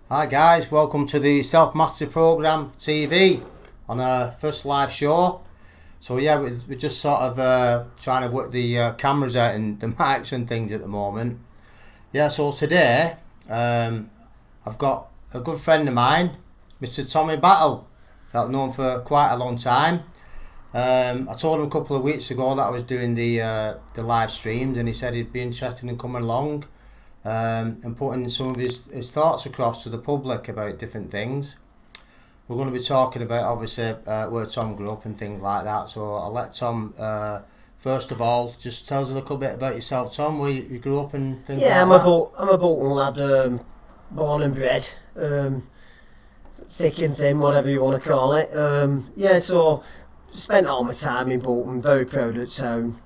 Hi guys, welcome to the Self Mastery Program TV on our first live show. So yeah, we're just sort of trying to work the cameras out and the mics and things at the moment. Yeah, so today I've got a good friend of mine, Mr. Tommy Battle, that I've known for quite a long time. I told him a couple of weeks ago that I was doing the live streams, and he said he'd be interested in coming along and putting some of his thoughts across to the public about different things. We're going to be talking about obviously where Tom grew up and things like that. So I'll let Tom first of all just tell us a little bit about yourself, Tom, where you grew up and things like that. I'm a Bolton lad, born and bred, thick and thin, whatever you want to call it. So spent all my time in Bolton, very proud of town.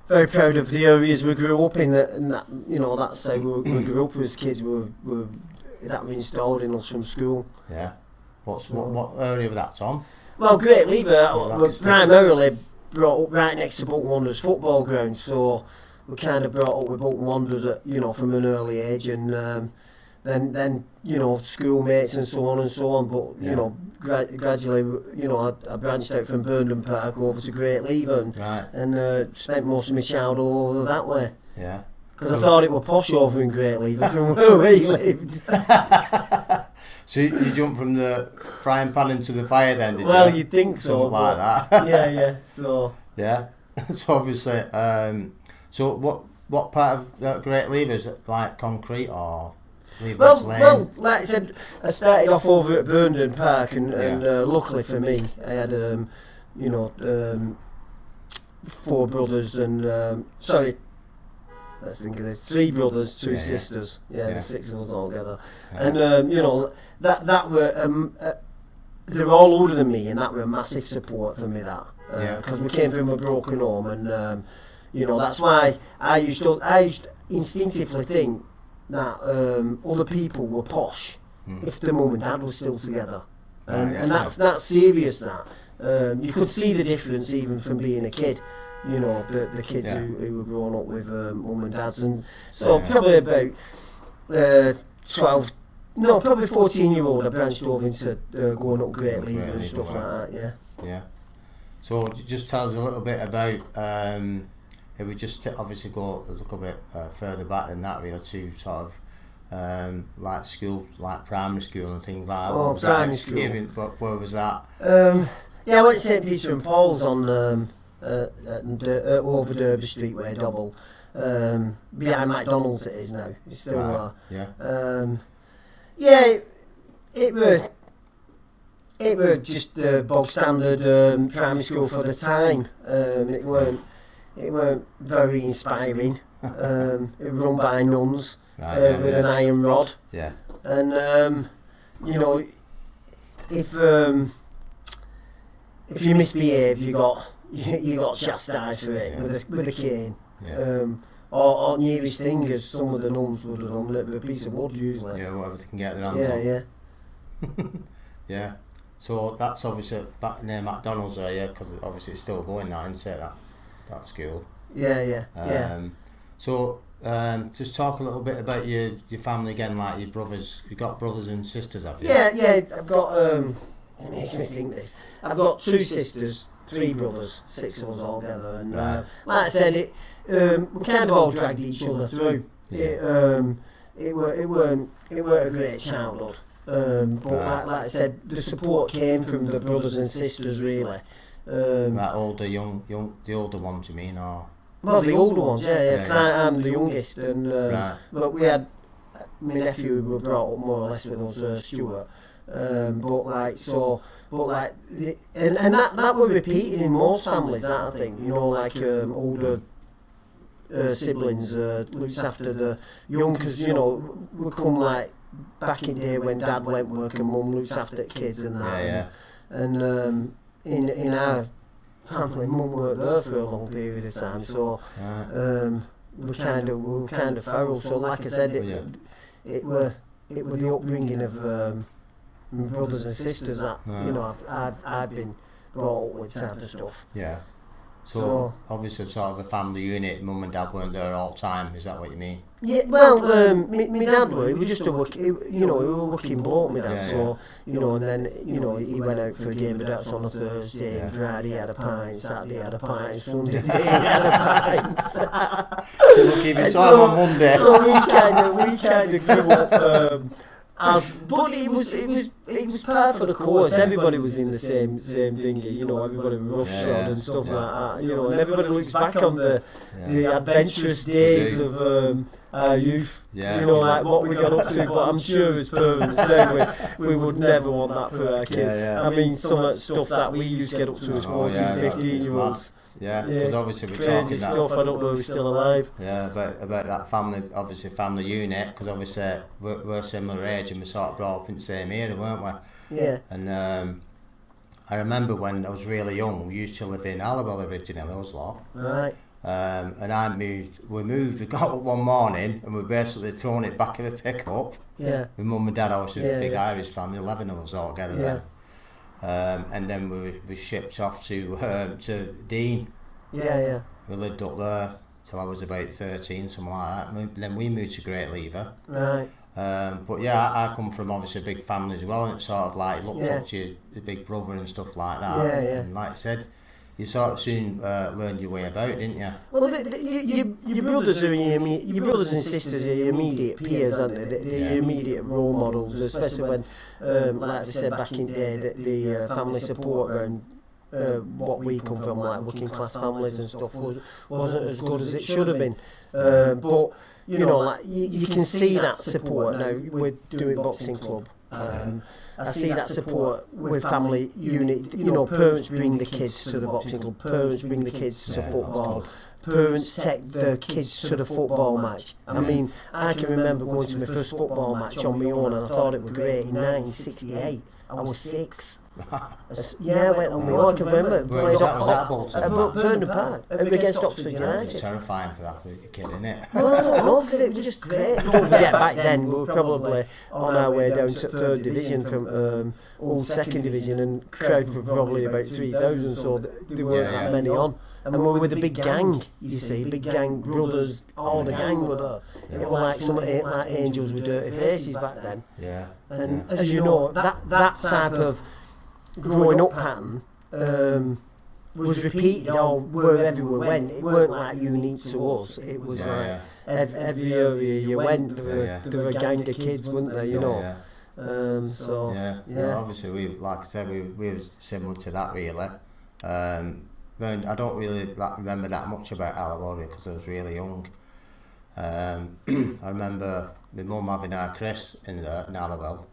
Very proud of the areas we grew up in, and that, you know, that's how we grew up as kids. That were installed in us from school. Yeah. What area was that, Tom? Well, Great Lever was primarily brought up right next to Bolton Wanderers football ground, so we kind of brought up with Bolton Wanderers from an early age, and then schoolmates and so on. But gradually, I branched out from Burnham Park over to Great Lever, and spent most of my childhood over that way. Yeah. Because I thought it was posh over in Great Lever from where we lived. So you jumped from the frying pan into the fire then, did you? Well, you'd think so. Something like that. Yeah. So. Yeah. So obviously, so what part of Great Lever is it, like concrete or Lever's Lane? Well, like I said, I started off over at Burnham Park, and luckily for me, I had four brothers and let's think of this. 3 brothers, 2 sisters. There's 6 of us all together. And that were they were all older than me, and that were a massive support for me. That because we came from a broken home, and that's why I used to instinctively think that other people were posh if the mum and dad were still together, and that's serious. That you could see the difference even from being a kid. The kids who were growing up with mum and dads, and so probably about 14-year-old I branched over into going up Great Lever and stuff like that. Yeah. So just tell us a little bit about if we just obviously go a little bit further back than that, really, to sort of like school, like primary school and things like that. Oh, primary school. Where was that? I went to St Peter and Paul's on over Derby Street way, Double, behind McDonald's it is now. It's still there. It were just bog standard primary school for the time. It weren't very inspiring. It was run by nuns with an iron rod. Yeah. And if you misbehave, you got chastised for it with a cane. Yeah. Or nearest thing, as some of the nuns would have done, with a piece of wood usually. Yeah, whatever they can get their hands on. Yeah. Yeah. So that's obviously back near McDonald's there, because obviously it's still going now, isn't it, that school? Yeah. So just talk a little bit about your family again, like your brothers. You got brothers and sisters, have you? Yeah. I've got. It makes me think this. I've got 2 sisters, 3 brothers, 6 of us all together, and like I said, we kind of all dragged each other through. Yeah. It weren't a great childhood, but like I said, the support came from the brothers and sisters really. That older, the older ones, you mean, or? Well, the older ones, because I'm the youngest, and but we had my nephew who were brought up more or less with us, Stuart. And that were repeated in most families, that I think. Older siblings looks after the young, because we come like back in the day when Dad went work and Mum looks after the kids and that. And in our family, Mum weren't there for a long period of time, so we were kind of feral. So like I said, it were the upbringing of my brothers and sisters that I've been brought up with type of stuff. Yeah. So obviously, sort of a family unit. Mum and dad weren't there all the time. Is that what you mean? Yeah, well, my dad he was just a work, he was a working bloke, my dad. Yeah, so and then he went out for a game of darts on a Thursday, and Friday he had a pint, Saturday he had a pint, Sunday he had a pint. Look, even saw him on Monday. So we kind of grew up. But it was par for the course. Everybody was in the same thingy, everybody was roughshod and stuff like that, and everybody looks back on the adventurous days of our youth, like what we got up to. But I'm sure as parents then we would never want that for our kids. I mean, some of the stuff that we used to get up to as 14, 15-year-olds. Yeah, because obviously we're crazy talking stuff. I don't know if we're still alive. Yeah, about that family unit, because obviously we're similar age and we sort of brought up in the same era, weren't we? Yeah. And I remember when I was really young, we used to live in Allowell originally, Oslo. Right. And we got up one morning and we basically thrown it back in the pickup. Yeah. With mum and dad, obviously a big Irish family, 11 of us all together then. And then we shipped off to Dean. Yeah. We lived up there till I was about 13, something like that. And then we moved to Great Lever. Right. But yeah, I come from obviously a big family as well, and it's sort of like looked up to your big brother and stuff like that. Yeah. And like I said, you sort of soon learned your way about, didn't you? Well, your brothers are your brothers and sisters are your immediate peers, aren't they? They're your immediate role models, especially when, like I said back in the day, the family support and what we come from, like working class families and stuff, wasn't as good as it should have been. But like you can see that support now. We're doing boxing club. I see that support with family unit. Parents bring the kids to the boxing club. Parents bring the kids to football. Parents take their kids to the football match. I mean, I can remember going to my first football match on my own, and I thought it was great in 1968. I was 6. I went on my own. I can remember. Was that Bolton? At Burnham Park, against Oxford United. It's terrifying for that kid, isn't it? Well, I don't know, because it was just great. Don't forget, back then we were probably on our way down to 3rd Division from old 2nd Division, and crowd were probably about 3,000, so there weren't that many on. And we were with a big gang, you see, big gang, brothers, all the gang were there. It were like some like angels with dirty faces back then. Yeah. And as you know, that type of growing up pattern was repeated all wherever we went. It weren't like unique to us. It was like every area you went, there were a gang of kids, weren't there? Well, obviously, like I said, we were similar to that really. I don't really remember that much about Allowell because I was really young. I remember my mum having our Chris in Allowell.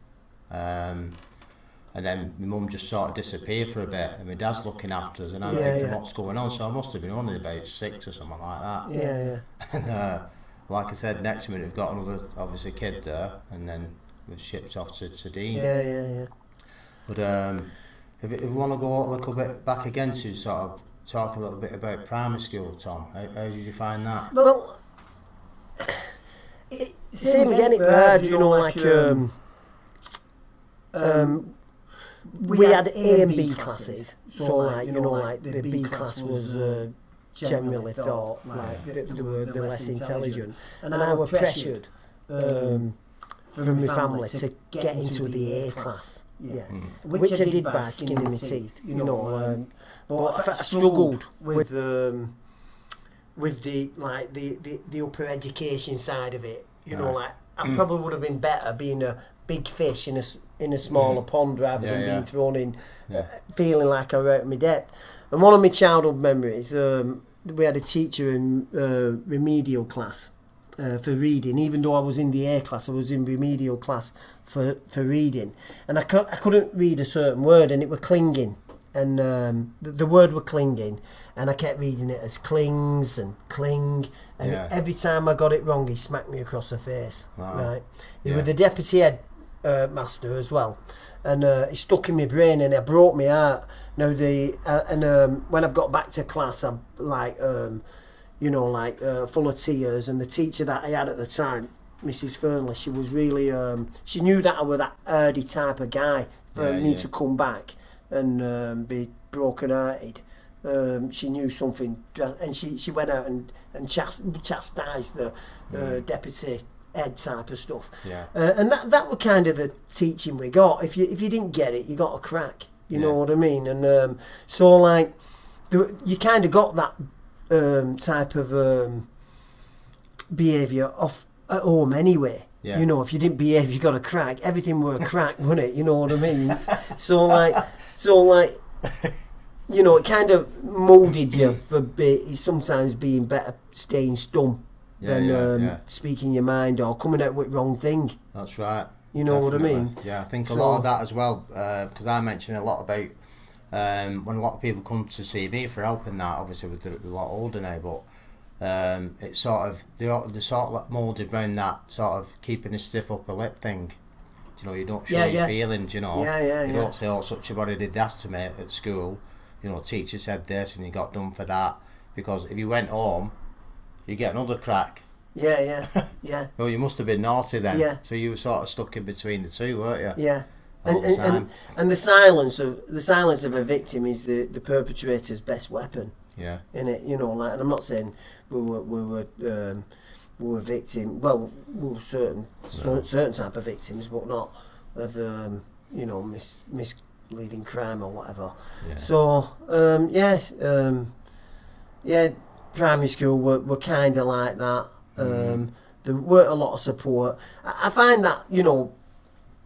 And then my mum just sort of disappeared for a bit, and my dad's looking after us, and I'm thinking, what's going on? So I must have been only about 6 or something like that. Yeah. And like I said, next minute we've got another, obviously, kid there, and then we've shipped off to Dean. Yeah. But if you want to go a little bit back again to sort of talk a little bit about primary school, Tom, how did you find that? Well, same again, it hard, we had A and B classes, so like the B class was generally thought like they were the less intelligent, and I was pressured from my family to get into the A class, which I did by skinning my teeth, but I struggled with the upper education side of it, like I probably would have been better being a big fish in a smaller pond rather than being thrown in, feeling like I was out of my depth. And one of my childhood memories, we had a teacher in remedial class for reading. Even though I was in the A class, I was in remedial class for reading, and I couldn't read a certain word, and it was clinging, and the word were clinging, and I kept reading it as clings and cling, and every time I got it wrong, he smacked me across the face. Wow. Right, he was the deputy head master as well, and it stuck in my brain, and it broke me heart. Now when I've got back to class, I'm like full of tears, and the teacher that I had at the time, Mrs. Fernley, she was really she knew that I was that hardy type of guy for me to come back and be broken hearted, she knew something, and she went out and chastised the deputy head type of stuff. Yeah. And that was kind of the teaching we got. If you didn't get it, you got a crack. You know what I mean? And so like, you kind of got that type of behaviour off at home anyway. Yeah. You know, if you didn't behave, you got a crack. Everything were a crack, wasn't it? You know what I mean? So like, you know, it kind of moulded you for sometimes being better staying stum than speaking your mind or coming out with wrong thing. That's right. You know Definitely. what I mean? Yeah, I think a lot of that as well, because I mentioned a lot about when a lot of people come to see me for helping that, obviously they're a lot older now, but it's sort of, they're sort of like moulded around that sort of keeping a stiff upper lip thing. You know, you don't show your feelings, you know. You don't say, oh, such a body did that to me at school. You know, teacher said this and you got done for that. Because if you went home, you get another crack. Yeah. Oh, you must have been naughty then. Yeah. So you were sort of stuck in between the two, weren't you? Yeah. All the time. And the silence of a victim is the perpetrator's best weapon. Yeah. In it, you know, like, and I'm not saying we were victim. Well, we were certain type of victims, but not of you know, misleading crime or whatever. Yeah. So primary school were kind of like that. There weren't a lot of support. I find that you know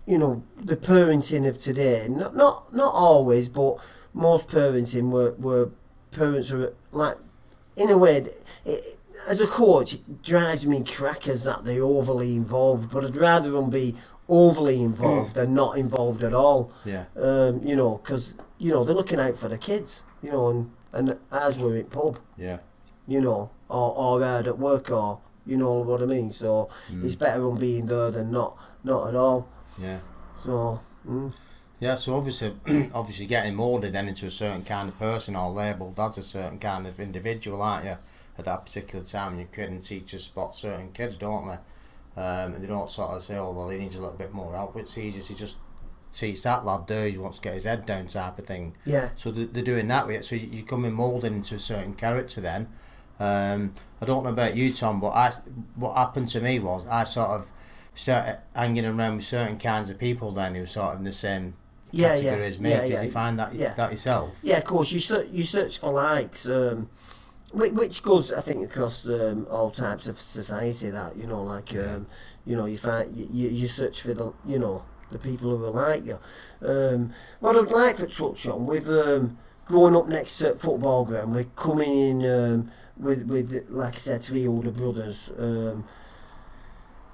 the parenting of today, not always, but most parenting were parents who are like, in a way, as a coach, it drives me crackers that they're overly involved, but I'd rather them be overly involved than not involved at all. Yeah. You know, because you know they're looking out for the kids. You know, and as we're in pub. Yeah. You know, or out at work, or you know what I mean. So it's better them being there than not at all. Yeah. So. Yeah, so obviously getting moulded then into a certain kind of person or labelled as a certain kind of individual, aren't you? At that particular time, your kid and teachers spot certain kids, don't they? And they don't sort of say, oh, well, he needs a little bit more help. It's easy to just teach that lad there, he wants to get his head down type of thing. Yeah. So they're doing that with it. So you come in moulded into a certain character then. I don't know about you, Tom, but what happened to me was I sort of started hanging around with certain kinds of people then who were sort of in the same category as me. Did you find that yourself? Yeah, of course. You search for likes, which goes, I think, across all types of society. That you know, like you know, you find you search for the the people who are like you. What I'd like to touch on with growing up next to a football ground, we're coming in with like I said, 3 older brothers and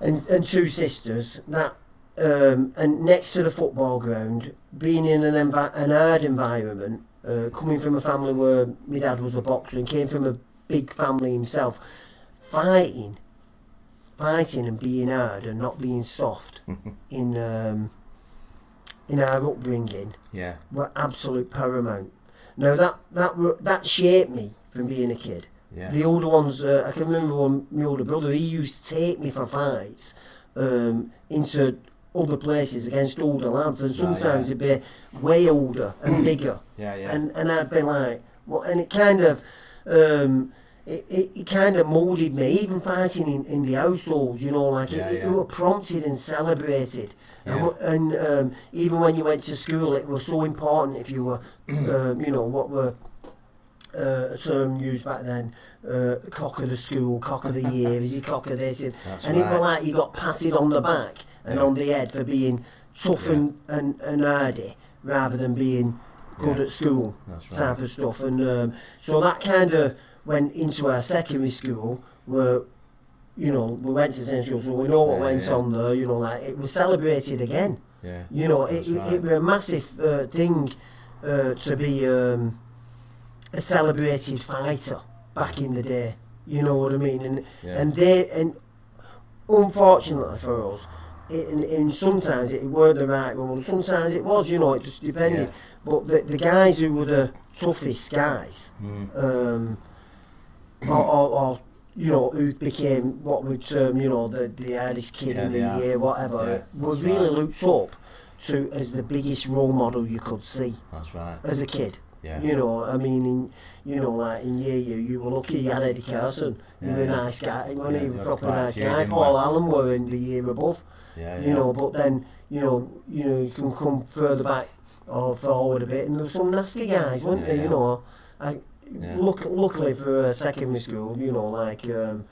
2 sisters. That. And next to the football ground, being in an hard environment, coming from a family where my dad was a boxer and came from a big family himself, fighting and being hard and not being soft in our upbringing were absolute paramount. Now that shaped me from being a kid. Yeah. The older ones, I can remember when my older brother, he used to take me for fights into other places against older lads, and sometimes it'd be way older and bigger. And I'd be like, well, and it kind of it kind of moulded me, even fighting in the household, you know, like it were prompted and celebrated. And even when you went to school, it was so important if you were you know, what were a term used back then, cock of the school, cock of the year, is he cock of this, and it was like you got patted on the back and on the head for being tough and hardy rather than being good at school, type of stuff. And so that kind of went into our secondary school, where you know we went to the same school, so we know what went on there. You know, like it was celebrated again. You know, it was a massive thing to be a celebrated fighter back in the day. You know what I mean? And unfortunately for us, and sometimes it weren't the right one, sometimes it was, you know, it just depended. But the guys who were the toughest guys, or you know, who became what we'd term, you know, the hardest kid in the year, whatever, were really looked up to as the biggest role model you could see. That's right. As a kid, Yeah. You know, I mean, like in year you were lucky you had Eddie Carson. He were a nice guy. When he was a proper nice guy. Paul Allen were in the year above. You know, but then you can come further back or forward a bit, and there were some nasty guys, weren't there? You know, luckily for secondary school, you know, like the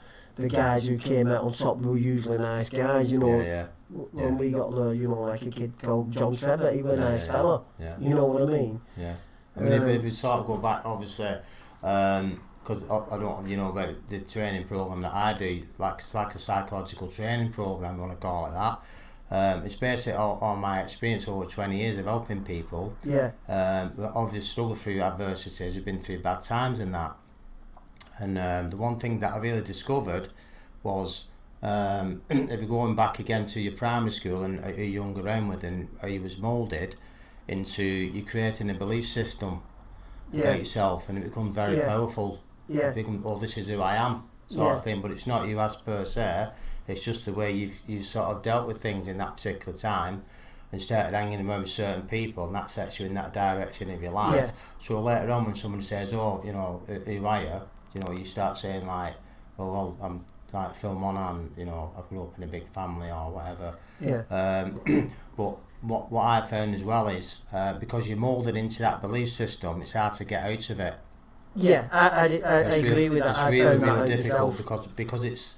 guys who came out on top were usually nice guys. You know, when we got like a kid called John Trevor, he was a nice fella. You know what I mean? Yeah. I mean, if we sort of go back, obviously, because I don't, about the training program that I do, it's like a psychological training program, you want to call it that. It's basically all my experience over 20 years of helping people. Yeah. That obviously struggle through adversities, have been through bad times and that. And the one thing that I really discovered was, if you're going back again to your primary school and who you hung around with and how you was moulded into you creating a belief system about yourself, and it becomes very powerful. It becomes, this is who I am, sort of thing. But it's not you as per se. It's just the way you sort of dealt with things in that particular time, and started hanging around with certain people, and that sets you in that direction of your life. So later on, when someone says, "Oh, who are you?" You start saying like, "Oh, well, I'm like Phil Monahan. I grew up in a big family or whatever." But what I found as well is because you're moulded into that belief system, it's hard to get out of it. Yeah, I agree with that. It's really difficult because it's.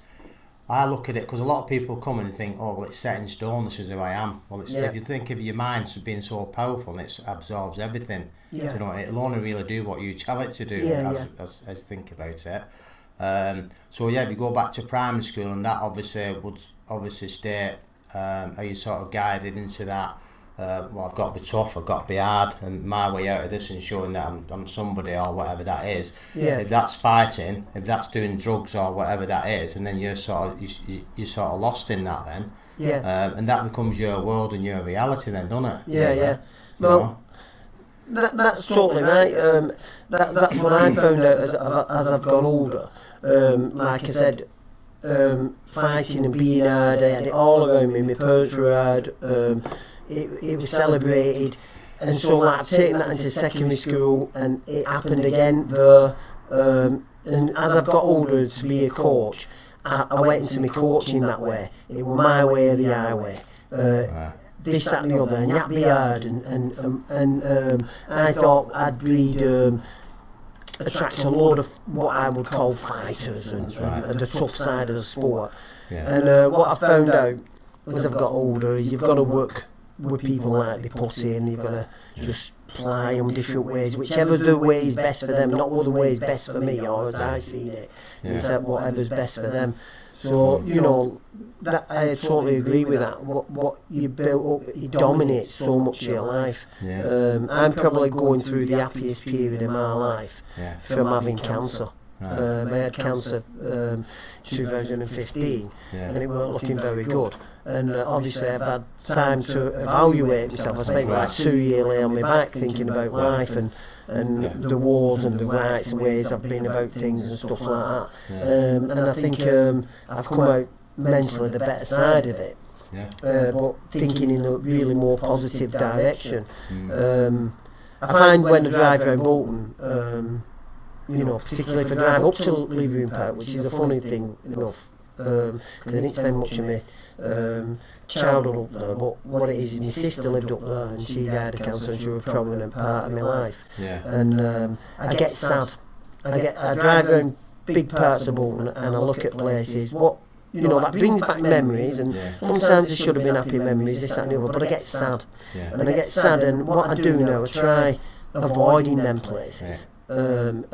I look at it because a lot of people come in and think, "Oh, well, it's set in stone. This is who I am." Well, if you think of your mind as being so powerful and it absorbs everything, it'll only really do what you tell it to do. As you think about it. If you go back to primary school, and that would state how you sort of guided into that. I've got to be tough, I've got to be hard, and my way out of this and showing that I'm somebody or whatever that is. If that's fighting, if that's doing drugs or whatever that is, and then you're sort of lost in that then. And that becomes your world and your reality then, doesn't it? Well, that's totally right. That's what I found out as I've got older. Like I said, fighting and being hard, I had it all around me. My parents were hard. It was celebrated, and so I've taken that into secondary school, and it happened again there. And as I've got older to be a coach, I went into my coaching that way. It was my way or the highway. This, that, and the other, and you had to be hard, and I thought I'd attract a load of what I would call fighters and the tough side of the sport. And what I found out as I've got older, you've got to work with people like they put in. You've got to just ply them different ways, whichever the way is best for them, not what the way is best for me, or as I see it, except whatever's best for them. So that I totally agree with that. What you built up, it dominates so much of your life. I'm probably going through the happiest period in my life from having cancer. I had cancer 2015, and it weren't looking very good. And obviously I've had time to evaluate myself. I spent like 2 years lay on my back thinking about life and the wars and the rights and ways I've been about things and stuff like that. And I think I've come out mentally the better side of it. But thinking in a really more positive direction. I find when I drive around Bolton, particularly if I drive up to Leverhulme Park, which is a funny thing enough, because I didn't spend much of my childhood up there, but what it is, my sister lived up there and she died of cancer and she was a prominent part of my life. And I get sad. I drive around big parts of Bolton and I look at places, that brings back memories, and sometimes it should have been happy memories, this, that and the other, but I get sad. And I get sad, and what I do now, I try avoiding them places. And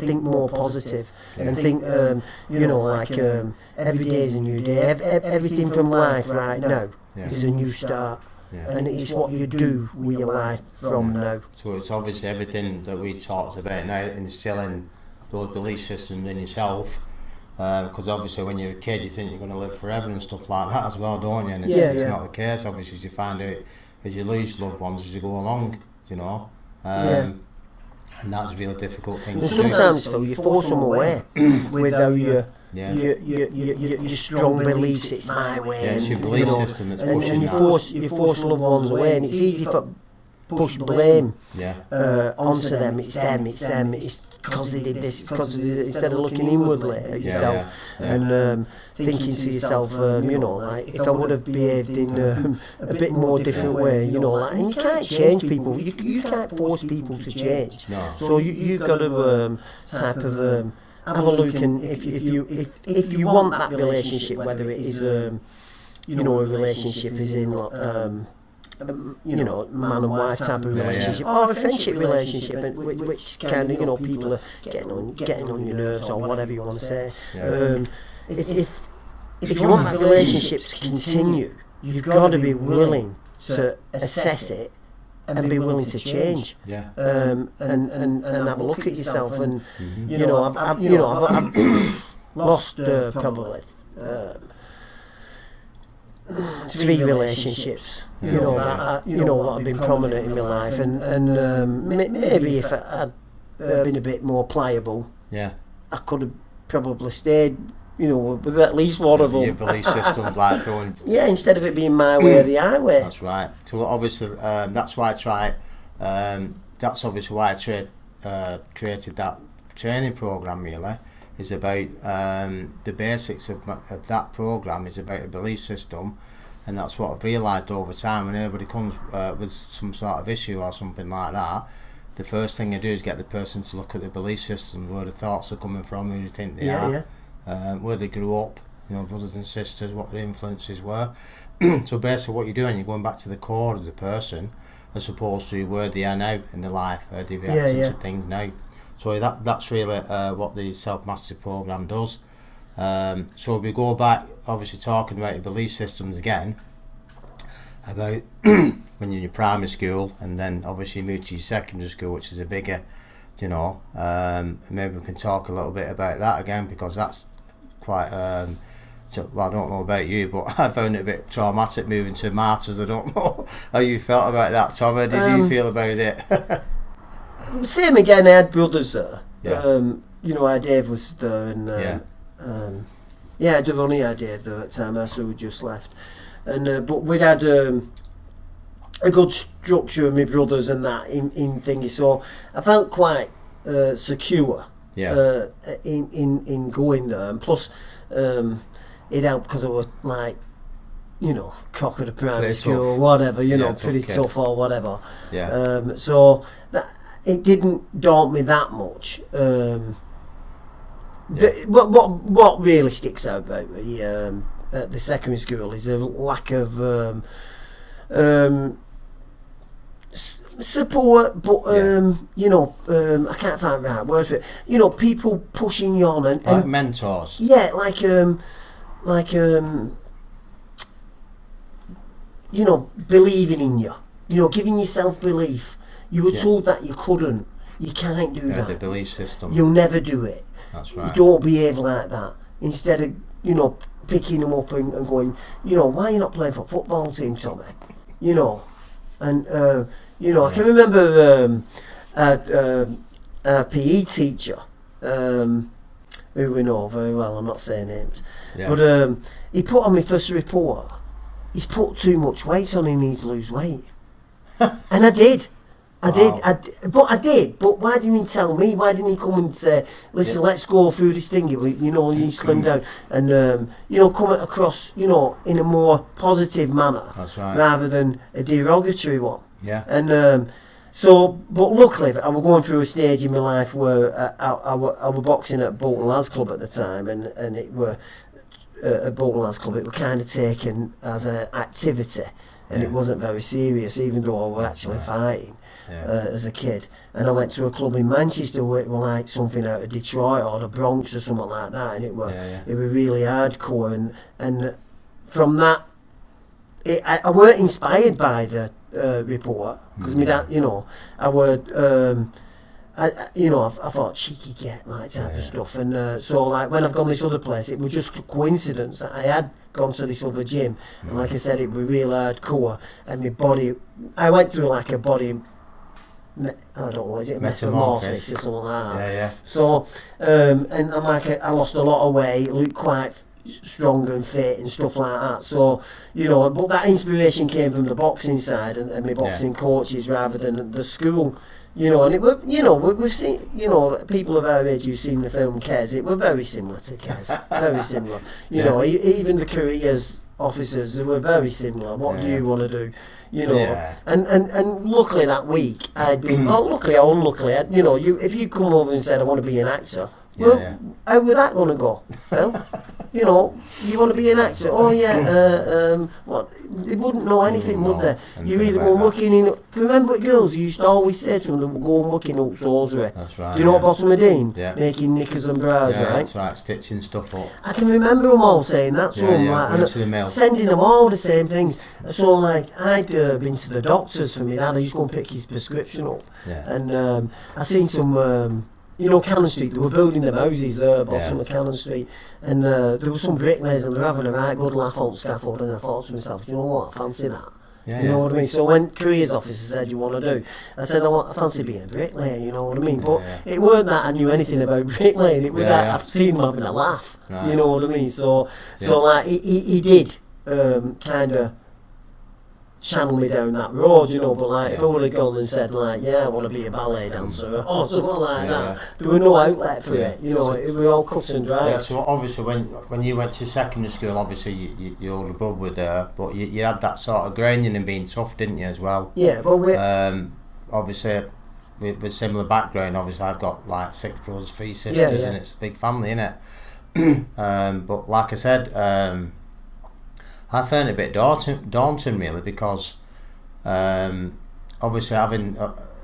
think more positive, and think every day is a new day. Everything from life right now is a new start, and it's what you do with your life from now. So it's obviously everything that we talked about now, instilling those belief systems in yourself. Because obviously when you're a kid you think you're going to live forever and stuff like that as well, don't you? And it's not the case, obviously, as you find out as you lose loved ones as you go along, and that's a really difficult thing to do. Sometimes, Phil, you force them away without your strong beliefs. It's my way. It's your belief system that's pushing and you force loved ones away, and it's easy for push blame Yeah. onto them. It's them. It's because they did this. It's because instead of looking inwardly at yourself and thinking to yourself, like if I would have behaved in a bit more different way, like, and you can't change people. You can't force people to change. No. So you've got to type of have a look, and if you want that relationship, whether it is a relationship is in man and wife type of relationship, or a friendship relationship, and which kind of people are getting on your nerves, or whatever you want to say. If you want that relationship to continue, you've got to be willing to assess it and be willing to change. And have a look at yourself. And I've lost probably 3 relationships, that have been prominent in my life, and maybe if I had been a bit more pliable, I could have probably stayed, with at least one of them. Your belief system's like doing. Instead of it being my way or the highway. That's right. So obviously, that's why I tried. That's obviously why I created that training program. Really, is about the basics of that program is about a belief system, and that's what I've realised over time. When everybody comes with some sort of issue or something like that, the first thing I do is get the person to look at the belief system, where the thoughts are coming from, who they think they are, where they grew up, brothers and sisters, what their influences were. So basically, what you're doing, you're going back to the core of the person, as opposed to where they are now in their life, how they react to things now. So that's really what the self-mastery program does. So we go back, obviously talking about the belief systems again, about when you're in your primary school, and then obviously you move to your secondary school, which is a bigger, maybe we can talk a little bit about that again, because that's quite, well, I don't know about you, but I found it a bit traumatic moving to Martyrs. I don't know how you felt about that, Tom. How did you feel about it? Same again, I had brothers there. Our Dave was there, and I had only had Dave there at the time, so we just left. And but we'd had a good structure of my brothers and that in thingy, so I felt quite secure in going there. And plus, it helped because I was like, cock of the primary school or whatever, pretty tough or whatever. So that, it didn't daunt me that much. What really sticks out about me at the secondary school is a lack of support, but I can't find the right words for it. People pushing you on and like mentors. Believing in you. Giving yourself belief. You were told that you couldn't. You can't do that. The belief system. You'll never do it. That's right. You don't behave like that. Instead of, picking them up and going, why are you not playing for football team, Tommy? And, I can remember a PE teacher, who we know very well, I'm not saying names, but he put on my first report, he's put too much weight on, he needs to lose weight. And I did. I did, but why didn't he tell me? Why didn't he come and say, listen, let's go through this thing, you slim down, and, come across, in a more positive manner, that's right, rather than a derogatory one. And, but luckily, I was going through a stage in my life where I was boxing at Bolton Lads Club at the time, and it were, at Bolton Lads Club, it was kind of taken as an activity, and it wasn't very serious, even though I was actually fighting. As a kid, and I went to a club in Manchester where it was like something out of Detroit or the Bronx or something like that, and it was really hardcore, and from that I weren't inspired by the report, because my dad, I would I thought cheeky get like type of stuff, and so like when I've gone this other place, it was just a coincidence that I had gone to this other gym, and like I said, it was real hardcore, and my body, I went through like a body, I don't know, is it metamorphosis or something like that? So, and like I lost a lot of weight, looked quite stronger and fit and stuff like that. So, but that inspiration came from the boxing side and my boxing coaches rather than the school. And it were, we've seen, people of our age who've seen the film Kes, it were very similar to Kes, very similar. Even the careers officers, they were very similar. What do you want to do? And luckily that week I'd been, luckily or unluckily, if you come over and said I want to be an actor, how were that going to go? Well, you want to be an actor? Oh yeah, what? They wouldn't know anything, would they? You either go working in. Remember what girls used to always say to them? They would go and work in up Salisbury. That's right. Do you know what Bottom of Dean? Yeah. Making knickers and bras, right? That's right, stitching stuff up. I can remember them all saying that to them, and sending them all the same things. So like I'd been to the doctors for me dad. I used to go and pick his prescription up, and I seen some. Cannon Street, they were building them houses there, bottom of Cannon Street, and there were some bricklayers and they were having a right good laugh on scaffold, and I thought to myself, you know what, I fancy that. You know what I mean? So when careers officer said, you want to do, I said, I fancy being a bricklayer, you know what I mean? But it weren't that I knew anything about bricklaying, it was that I've seen him having a laugh, you know what I mean? So like, he did kind of channel me down that road, but like if I would have gone and said like, I want to be a ballet dancer or something like that, there was no outlet for it, it was all cut and dry. So obviously when you went to secondary school, obviously you older brother were there, but you had that sort of grinding and being tough, didn't you, as well? Yeah, but obviously with similar background, obviously I've got like 6 brothers, 3 sisters, and it's a big family, innit? But like I said, I found it a bit daunting really, because obviously having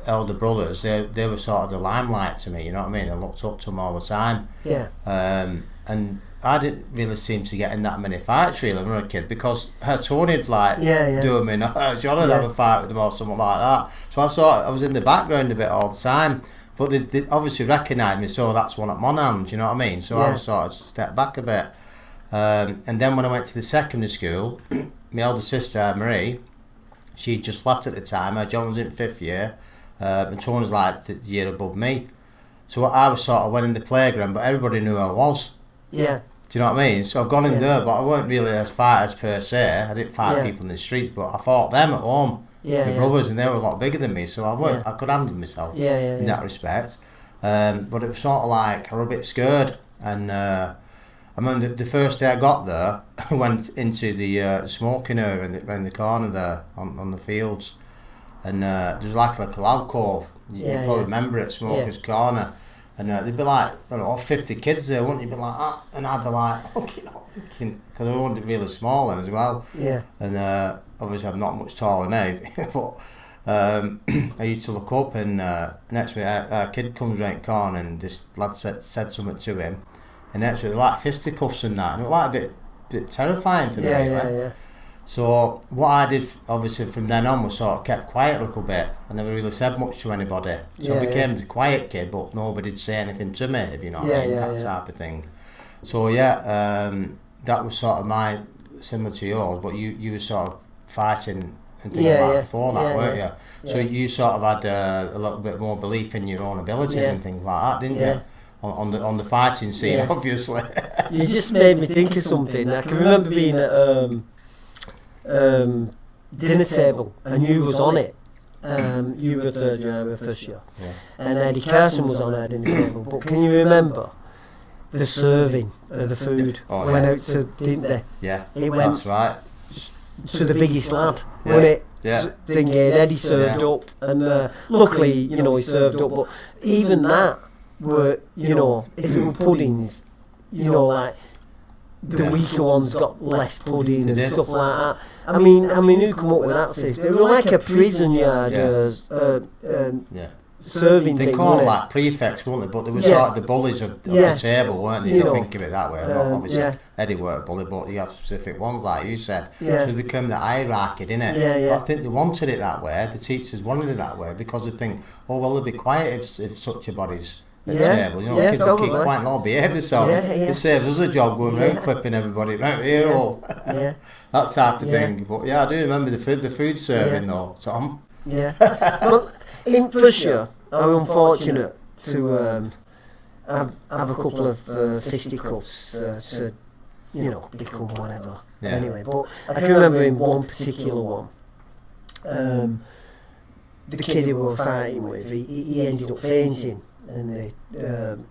elder brothers, they were sort of the limelight to me, you know what I mean? I looked up to them all the time. Yeah. And I didn't really seem to get in that many fights really when I was a kid, because Tony'd like do them in, John'd have a fight with them or something like that. So I was in the background a bit all the time. But they obviously recognised me, so that's one at Monham, you know what I mean? So I was sort of stepped back a bit. And then when I went to the secondary school, my elder sister Anne-Marie, she just left at the time. John was in 5th year, and Tony was like the year above me. So I was sort of went in the playground, but everybody knew who I was. Yeah. Do you know what I mean? So I've gone in there, but I weren't really as fighters per se. I didn't fight people in the streets, but I fought them at home. My brothers, and they were a lot bigger than me, so I could handle myself in that respect. But it was sort of like I was a bit scared, and I remember the first day I got there, I went into the smoking area around the corner there on the fields, and there was like a little alcove. You probably remember it, Smoker's Corner, and there'd be like, I don't know, 50 kids there, wouldn't you? Be like that, and I'd be like, looking, because I wasn't really small then as well. Yeah. And obviously I'm not much taller now, but I used to look up, and next minute a kid comes around the corner, and this lad said something to him. And actually, like fisticuffs and that, and it was like a bit terrifying for me. Yeah. So what I did, obviously, from then on, was sort of kept quiet a little bit. I never really said much to anybody. So I became the quiet kid, but nobody'd say anything to me, if you know what I mean, that type of thing. So that was sort of similar to yours, but you were sort of fighting and things like that before that, weren't you? So you sort of had a little bit more belief in your own abilities and things like that, didn't you? On the fighting scene, obviously. You just made me think of something. I can remember being at dinner table, and you was on it. You were 3rd year, I was 1st year, and Eddie Carson was on our dinner table. But can you remember the serving of the food? Went out to, didn't they? Yeah, it went that's right. To the biggest lad, wasn't it? Yeah. Eddie served up, and luckily, he served up. But even that were, if it were puddings, like the weaker ones got less pudding and stuff like that. I mean, who come up with that system? They were like a prison yard serving thing. They call it like prefects, weren't they? But they were sort of the bullies of the table, weren't they? You think of it that way. Obviously, Eddie weren't a bully, but you have specific ones, like you said. So it became the hierarchy, didn't it? But I think they wanted it that way. The teachers wanted it that way because they think, they'll be quiet if such a body's at the table, kids will keep quiet and all behave themselves. It saves us a job going around clipping everybody around here, all that type of thing. But I do remember the food serving though, Tom. Yeah. Well, in 1st year, I was unfortunate to have a couple of fisticuffs to you know, become whatever. Yeah. Anyway, but I can remember in one particular one, the kid who we were fighting with, he ended up fainting and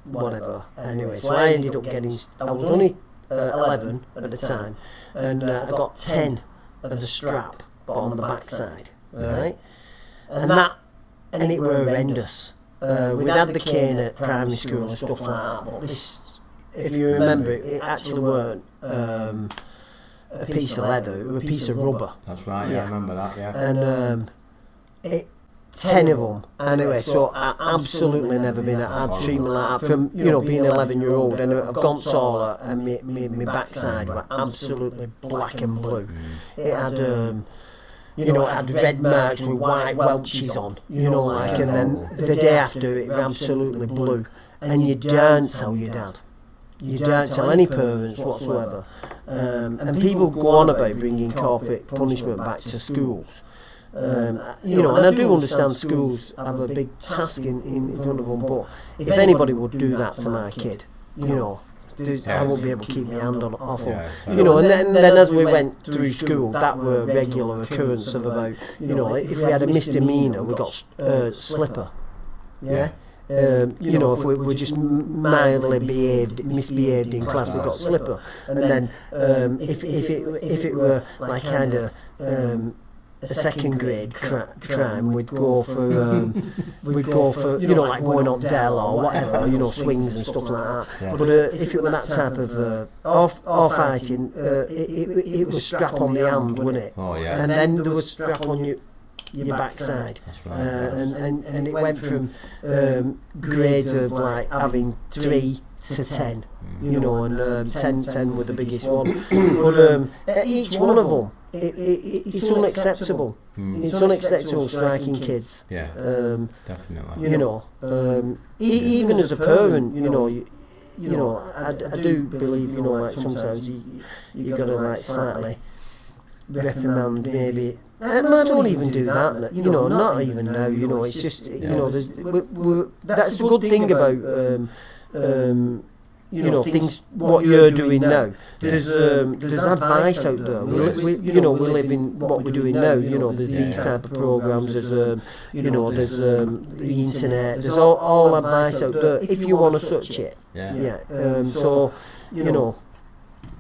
whatever. Anyway, so I ended up getting, I was only 11 at the time, and I got 10 of the strap, but on the backside, right? And it were horrendous. We'd had the cane at primary school and stuff like that, but this, if you remember, it actually weren't a piece of leather, it was a piece of rubber. That's right, yeah, I remember that, yeah. And 10 of them. Anyway, so I absolutely never been had treatment like that from, you know, being 11-year-old, and I've gone taller, and my backside were absolutely black and blue. It had, you know, it had red marks with white welches on, you know, like, and then the day after it was absolutely blue. And you don't tell your dad. You don't tell any parents whatsoever. And people go on about bringing corporate punishment back to schools. You know, and I do understand schools have a big task in front of them, but if anybody would do that to my kid, you know, I won't be able to keep my hand off them. You know, and then as we went through school, that were a regular occurrence of about, you know, if we had a misdemeanour, we got slipper. Yeah. You know, if we were just mildly misbehaved in class, we got slipper. And then if it were like kind of a second grade crime, we'd go for you know, like going on Dell or whatever, you know, swings and stuff like that. Yeah. But if it were that type of or fighting, it was strap on the hand, wasn't it? Oh yeah. And then there was strap on your backside. That's right. And it went from grades of like having 3 to 10, you know, and 10 were the biggest one. But each one of them, it's unacceptable. It's unacceptable striking kids. Yeah, definitely. You know, even as a parent, you know, I do believe, you know, like sometimes you got to like slightly reprimand maybe. And I don't even do that, you know, not even now, you know, it's just, you know, that's the good thing about, you know, things, what you're doing now. There's advice out there. You know, we live in what we're doing now, you know, there's these type of programs, there's, you know, there's the internet, there's all advice out there if you want to search it. Yeah. So, you know.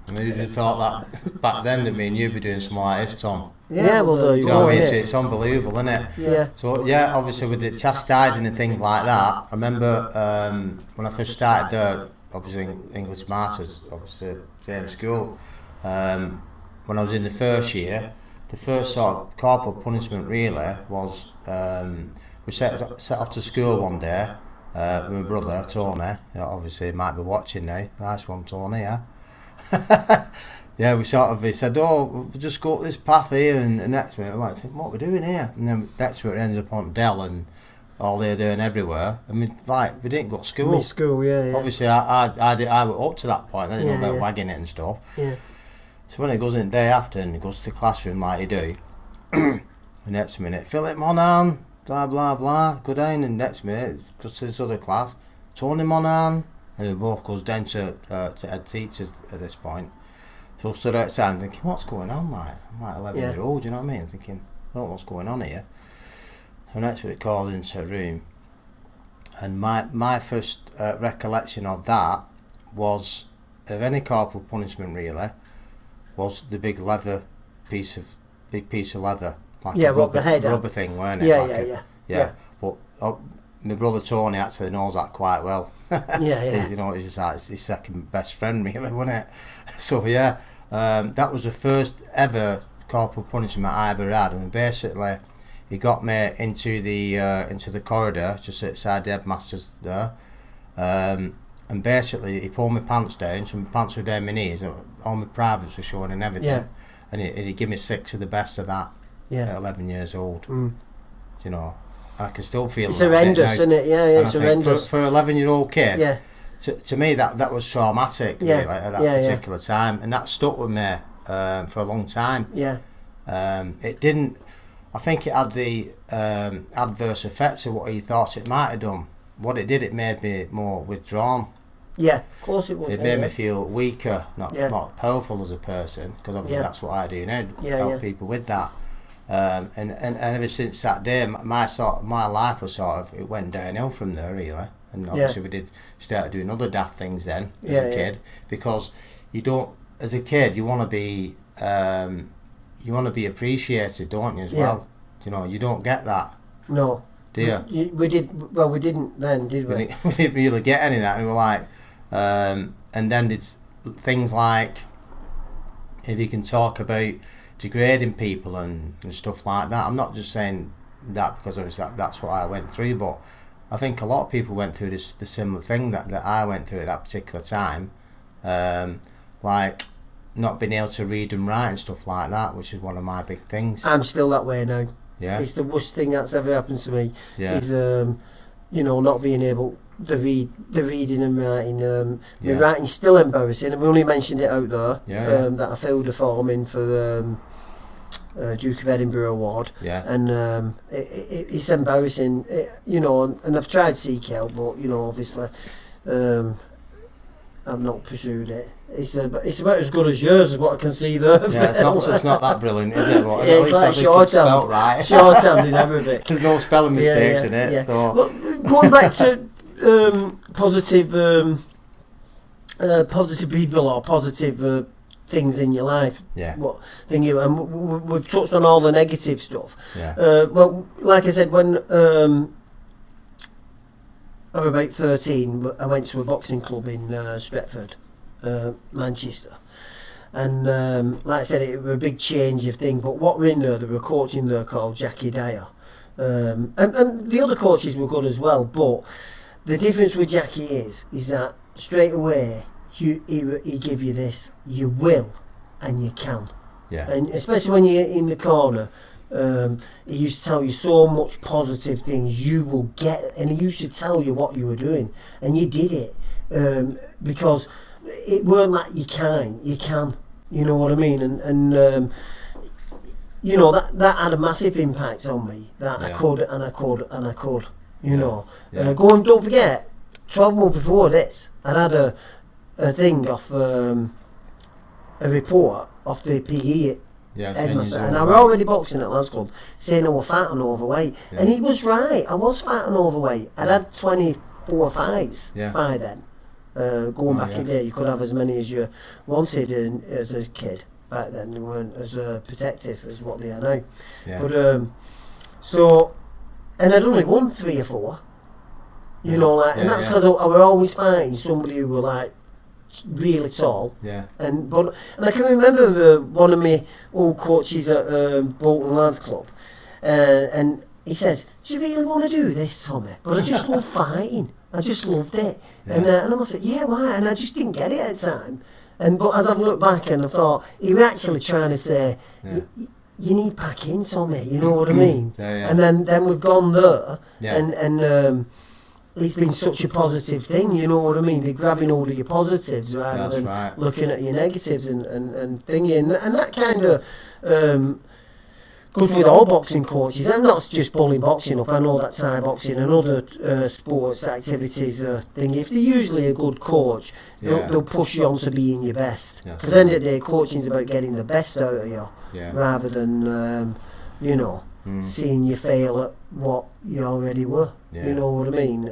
I mean, you'd have thought that back then that me and you'd be doing something like this, Tom. Yeah, well, there you go. It's unbelievable, isn't it? Yeah. So, yeah, obviously with the chastising and things like that, I remember when I first started there, obviously English Masters, obviously same school, when I was in the first year, the first sort of corporal punishment really was, we set off to school one day with my brother, Tony, obviously he might be watching now, nice one Tony, yeah. Yeah, he said, oh, we'll just go up this path here, and next minute I'm like, what are we doing here? And then next minute it ends up on Dell and all they're doing everywhere. I mean, like, we didn't go to school. Miss school, yeah. Obviously, I was up to that point, then it's about wagging it and stuff. Yeah. So when it goes in the day after and he goes to the classroom like you do, the next minute, Philip Monahan, blah, blah, blah, go down, and next minute, goes to this other class, Tony Monahan, and it both goes down to head teachers at this point. So I stood outside thinking, what's going on, like? I'm like 11-year-old, you know what I mean? Thinking, I don't know what's going on here. So next week it calls into a room, and my first recollection of that was, of any corporal punishment really, was the big piece of leather, like a rubber thing, weren't it? Yeah. But my brother Tony actually knows that quite well. Yeah. You know, it's just like his second best friend really, wasn't it? So yeah, that was the first ever corporal punishment I ever had, and basically he got me into the corridor just outside the headmaster's there, and basically he pulled my pants down, so my pants were down my knees, all my privates were showing and everything, and he gave me 6 of the best of that at 11 years old. You know, I can still feel it's horrendous, isn't it? Yeah, it's horrendous for an 11-year-old kid. Yeah. To me that was traumatic really, at that particular time, and that stuck with me for a long time. Yeah. It didn't. I think it had the adverse effects of what he thought it might have done. What it did, it made me more withdrawn. Yeah, of course it would. It made me feel weaker, not powerful as a person, because obviously that's what I do now, help people with that. And ever since that day, my life was it went downhill from there really. And obviously we did start doing other daft things then as a kid, because you don't, as a kid, you want to be appreciated, don't you, as well? You know, you don't get that. No. Do you? We didn't then, did we? We didn't really get any of that. And we were like, and then it's things like, if you can talk about degrading people and stuff like that. I'm not just saying that because that's what I went through, but I think a lot of people went through the similar thing that I went through at that particular time, like not being able to read and write and stuff like that, which is one of my big things. I'm still that way now. Yeah, it's the worst thing that's ever happened to me. Yeah. Is not being able to read, the reading and writing. My writing's still embarrassing, and we only mentioned it out there. That I filled a form in for Duke of Edinburgh Award. Yeah. And it's embarrassing, and I've tried seek help, but obviously I've not pursued it. It's about as good as yours, is what I can see there. Yeah, it's not that brilliant, is it? But yeah, it's like shorthand, right. Shorthand in everything. There's no spelling mistakes in it. Yeah. So. Well, going back to positive people or positive things in your life. Yeah. We've touched on all the negative stuff. Yeah. Well, like I said, when I was about 13, I went to a boxing club in Stretford, Manchester, and like I said, it was a big change of thing. But what were in there were a coach in there called Jackie Dyer, and the other coaches were good as well. But the difference with Jackie is that straight away he give you this: you will and you can. Yeah. And especially when you're in the corner. He used to tell you so much positive things you will get, and he used to tell you what you were doing, and you did it, because it weren't like you can, you know what I mean, and that had a massive impact on me, that I could, you know. Don't forget, 12 months before this, I'd had a thing off, a report off the PE headmaster, and I was already boxing at Lads Club, saying I was fat and overweight, and he was right. I was fat and overweight. I'd had 24 fights by then. Going back in there, you could have as many as you wanted as a kid. Back then, they weren't as protective as what they are now. Yeah. But and I'd only won 3 or 4. And that's because I was always fighting somebody who were like really tall. Yeah. And I can remember one of my old coaches at Bolton Lads Club, and he says, "Do you really want to do this, Tommy?" But I just love fighting. I just loved it. Yeah. And I said, "Yeah, why?" And I just didn't get it at the time. But as I've looked back and I thought, he was actually trying to say, you need back in, Tommy. You know what I mean? And then we've gone there, and it's been such a positive thing, you know what I mean? They're grabbing all of your positives rather than looking at your negatives and thinking. And that kind of goes with all boxing coaches. And not just pulling boxing up. I know that Thai boxing and other sports activities thing. If they're usually a good coach, they'll push you on to being your best. Because at the end of the day, coaching is about getting the best out of you rather than, seeing you fail at what you already were. You know what I mean?